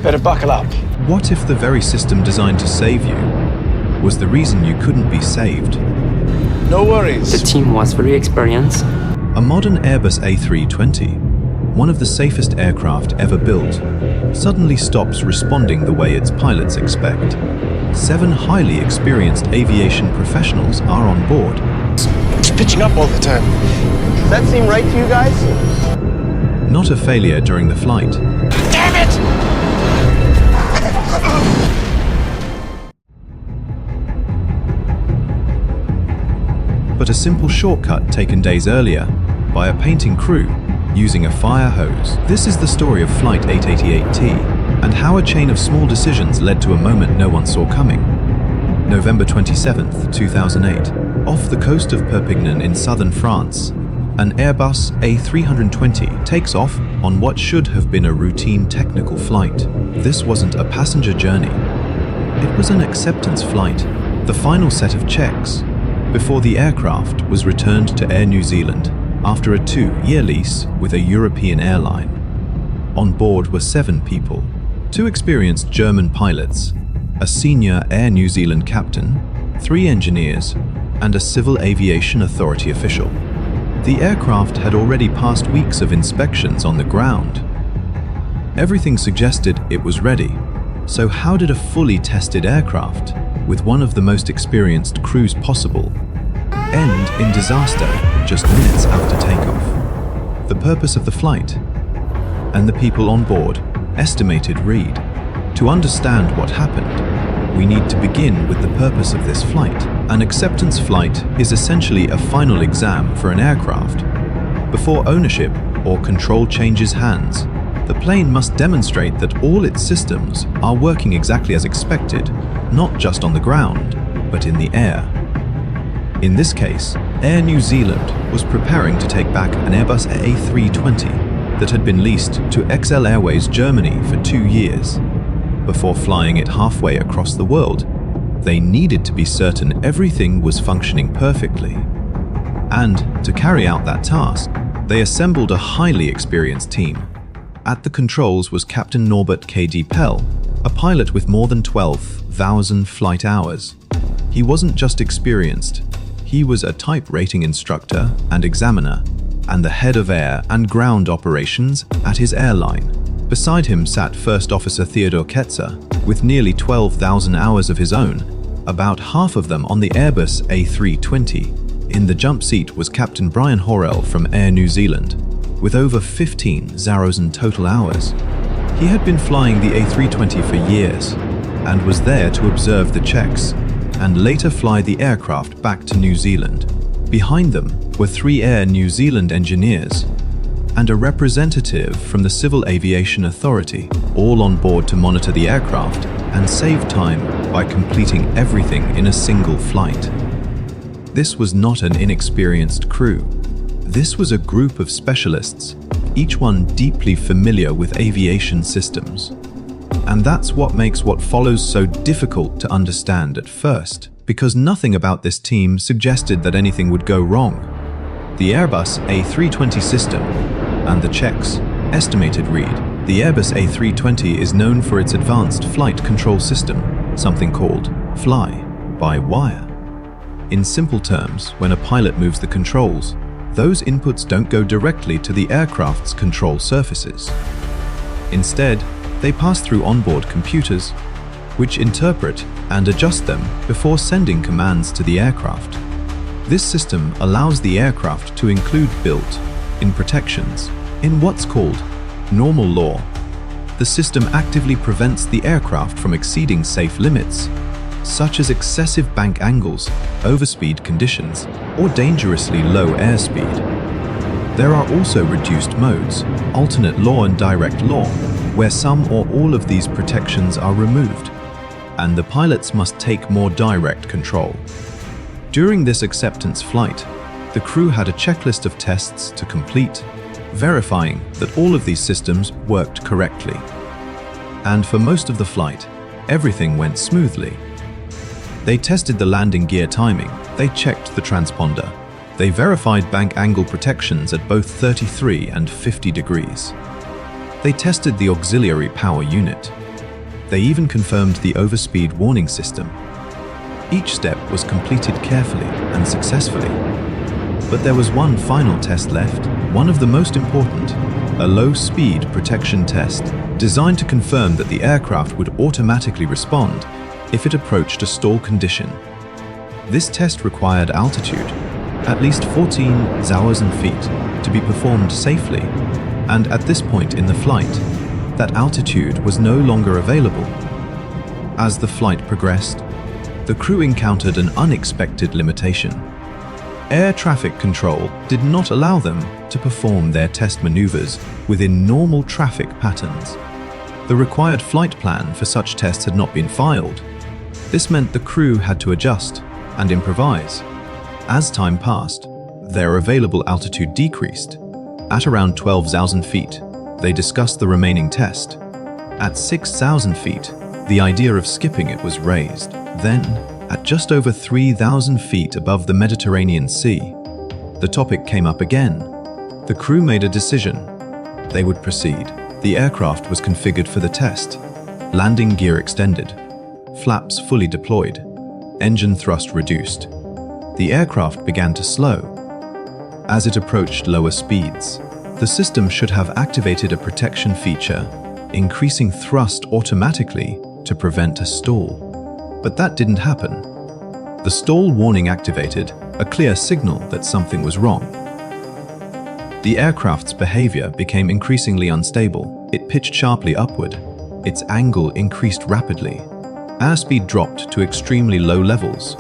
Better buckle up. What if the very system designed to save you was the reason you couldn't be saved? No worries. The team was very experienced. A modern Airbus A320, one of the safest aircraft ever built, suddenly stops responding the way its pilots expect. 7 highly experienced aviation professionals are on board. It's pitching up all the time. Does that seem right to you guys? Not a failure during the flight. Damn it! But a simple shortcut taken days earlier by a painting crew using a fire hose. This is the story of Flight 888T and how a chain of small decisions led to a moment no one saw coming. November 27, 2008, off the coast of Perpignan in southern France, an Airbus A320 takes off on what should have been a routine technical flight. This wasn't a passenger journey. It was an acceptance flight, the final set of checks, before the aircraft was returned to Air New Zealand after a 2-year lease with a European airline. On board were 7 people, 2 experienced German pilots, a senior Air New Zealand captain, 3 engineers, and a Civil Aviation Authority official. The aircraft had already passed weeks of inspections on the ground. Everything suggested it was ready. So how did a fully tested aircraft, with one of the most experienced crews possible, end in disaster just minutes after takeoff? The purpose of the flight and the people on board, estimated Reed. To understand what happened, we need to begin with the purpose of this flight. An acceptance flight is essentially a final exam for an aircraft. Before ownership or control changes hands, the plane must demonstrate that all its systems are working exactly as expected, not just on the ground, but in the air. In this case, Air New Zealand was preparing to take back an Airbus A320 that had been leased to XL Airways Germany for 2 years. Before flying it halfway across the world, they needed to be certain everything was functioning perfectly. And to carry out that task, they assembled a highly experienced team. At the controls was Captain Norbert K.D. Pell, a pilot with more than 12,000 flight hours. He wasn't just experienced, he was a type rating instructor and examiner, and the head of air and ground operations at his airline. Beside him sat First Officer Theodor Ketzer, with nearly 12,000 hours of his own, about half of them on the Airbus A320. In the jump seat was Captain Brian Horrell from Air New Zealand, with over 15,000 total hours. He had been flying the A320 for years and was there to observe the checks and later fly the aircraft back to New Zealand. Behind them were 3 Air New Zealand engineers and a representative from the Civil Aviation Authority, all on board to monitor the aircraft and save time by completing everything in a single flight. This was not an inexperienced crew. This was a group of specialists, each one deeply familiar with aviation systems. And that's what makes what follows so difficult to understand at first, because nothing about this team suggested that anything would go wrong. The Airbus A320 system and the checks, estimated Reed. The Airbus A320 is known for its advanced flight control system, something called fly-by-wire. In simple terms, when a pilot moves the controls, those inputs don't go directly to the aircraft's control surfaces. Instead, they pass through onboard computers, which interpret and adjust them before sending commands to the aircraft. This system allows the aircraft to include built-in protections. In what's called normal law, the system actively prevents the aircraft from exceeding safe limits, such as excessive bank angles, overspeed conditions, or dangerously low airspeed. There are also reduced modes, alternate law and direct law, where some or all of these protections are removed, and the pilots must take more direct control. During this acceptance flight, the crew had a checklist of tests to complete, verifying that all of these systems worked correctly. And for most of the flight, everything went smoothly. They tested the landing gear timing, they checked the transponder, they verified bank angle protections at both 33 and 50 degrees. They tested the auxiliary power unit, They even confirmed the overspeed warning system. Each step was completed carefully and successfully. But there was one final test left, one of the most important, a low-speed protection test, designed to confirm that the aircraft would automatically respond if it approached a stall condition. This test required altitude, at least 14,000 feet, to be performed safely, and at this point in the flight, that altitude was no longer available. As the flight progressed, the crew encountered an unexpected limitation. Air traffic control did not allow them to perform their test maneuvers within normal traffic patterns. The required flight plan for such tests had not been filed. This meant the crew had to adjust and improvise. As time passed, their available altitude decreased. At around 12,000 feet, they discussed the remaining test. At 6,000 feet, the idea of skipping it was raised. Then, at just over 3,000 feet above the Mediterranean Sea, the topic came up again. The crew made a decision. They would proceed. The aircraft was configured for the test. Landing gear extended, flaps fully deployed, engine thrust reduced. The aircraft began to slow. As it approached lower speeds, the system should have activated a protection feature, increasing thrust automatically to prevent a stall. But that didn't happen. The stall warning activated, a clear signal that something was wrong. The aircraft's behavior became increasingly unstable. It pitched sharply upward. Its angle increased rapidly. Airspeed dropped to extremely low levels.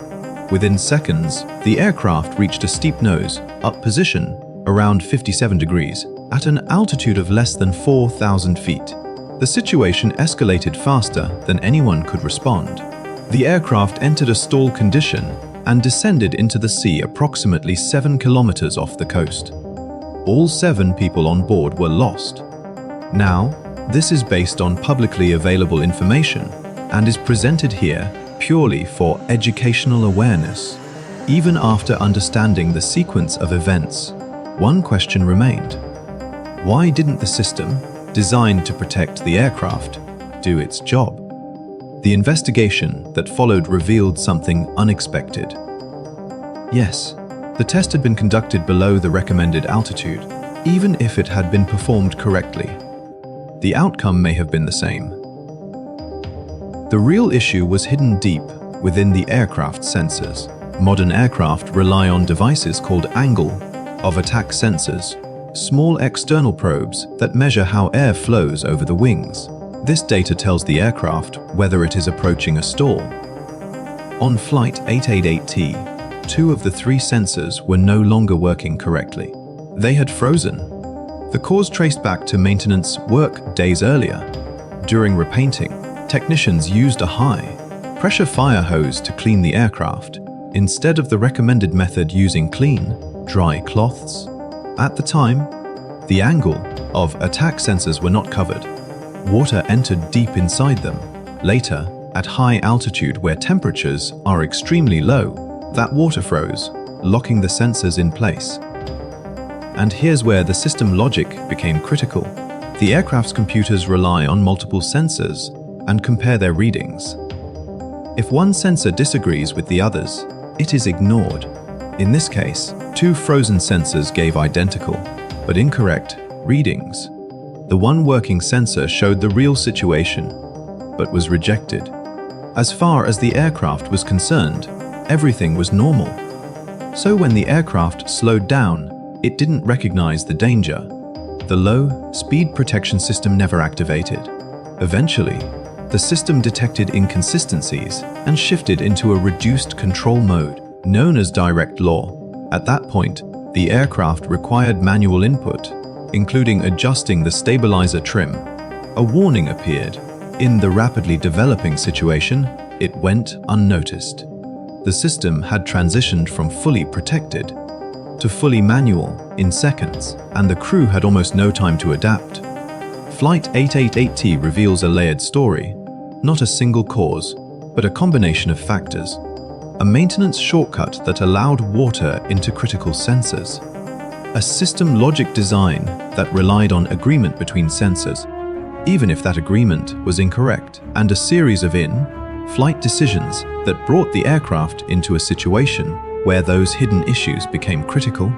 Within seconds, the aircraft reached a steep nose, up position, around 57 degrees, at an altitude of less than 4,000 feet. The situation escalated faster than anyone could respond. The aircraft entered a stall condition and descended into the sea approximately 7 kilometers off the coast. All 7 people on board were lost. Now, this is based on publicly available information and is presented here purely for educational awareness. Even after understanding the sequence of events, one question remained. Why didn't the system, designed to protect the aircraft, do its job? The investigation that followed revealed something unexpected. Yes, the test had been conducted below the recommended altitude, even if it had been performed correctly. The outcome may have been the same. The real issue was hidden deep within the aircraft sensors. Modern aircraft rely on devices called angle of attack sensors, small external probes that measure how air flows over the wings. This data tells the aircraft whether it is approaching a stall. On Flight 888T, 2 of the 3 sensors were no longer working correctly. They had frozen. The cause traced back to maintenance work days earlier. During repainting, technicians used a high-pressure fire hose to clean the aircraft, instead of the recommended method using clean, dry cloths. At the time, the angle of attack sensors were not covered. Water entered deep inside them. Later, at high altitude where temperatures are extremely low, that water froze, locking the sensors in place. And here's where the system logic became critical. The aircraft's computers rely on multiple sensors and compare their readings. If one sensor disagrees with the others, it is ignored. In this case, 2 frozen sensors gave identical, but incorrect, readings. The one working sensor showed the real situation, but was rejected. As far as the aircraft was concerned, everything was normal. So when the aircraft slowed down, it didn't recognize the danger. The low-speed protection system never activated. Eventually, the system detected inconsistencies and shifted into a reduced control mode, known as direct law. At that point, the aircraft required manual input, including adjusting the stabilizer trim. A warning appeared. In the rapidly developing situation, it went unnoticed. The system had transitioned from fully protected to fully manual in seconds, and the crew had almost no time to adapt. Flight 888T reveals a layered story, not a single cause, but a combination of factors. A maintenance shortcut that allowed water into critical sensors. A system logic design that relied on agreement between sensors. even if that agreement was incorrect, and a series of in-flight decisions that brought the aircraft into a situation where those hidden issues became critical.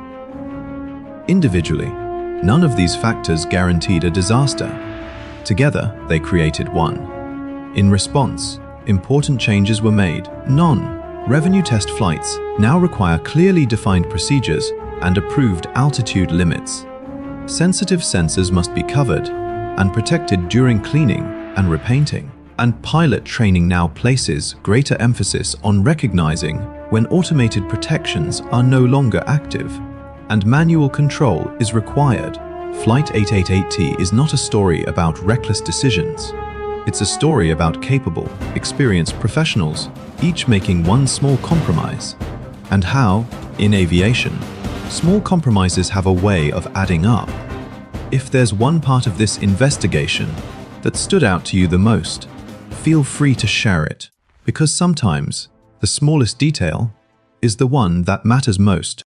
Individually, none of these factors guaranteed a disaster. Together, they created one. In response, important changes were made. Non-revenue test flights now require clearly defined procedures and approved altitude limits. Sensitive sensors must be covered and protected during cleaning and repainting, and pilot training now places greater emphasis on recognizing when automated protections are no longer active and manual control is required. Flight 888T is not a story about reckless decisions. It's a story about capable, experienced professionals, each making one small compromise. And how, in aviation, small compromises have a way of adding up. If there's one part of this investigation that stood out to you the most, feel free to share it, because sometimes the smallest detail is the one that matters most.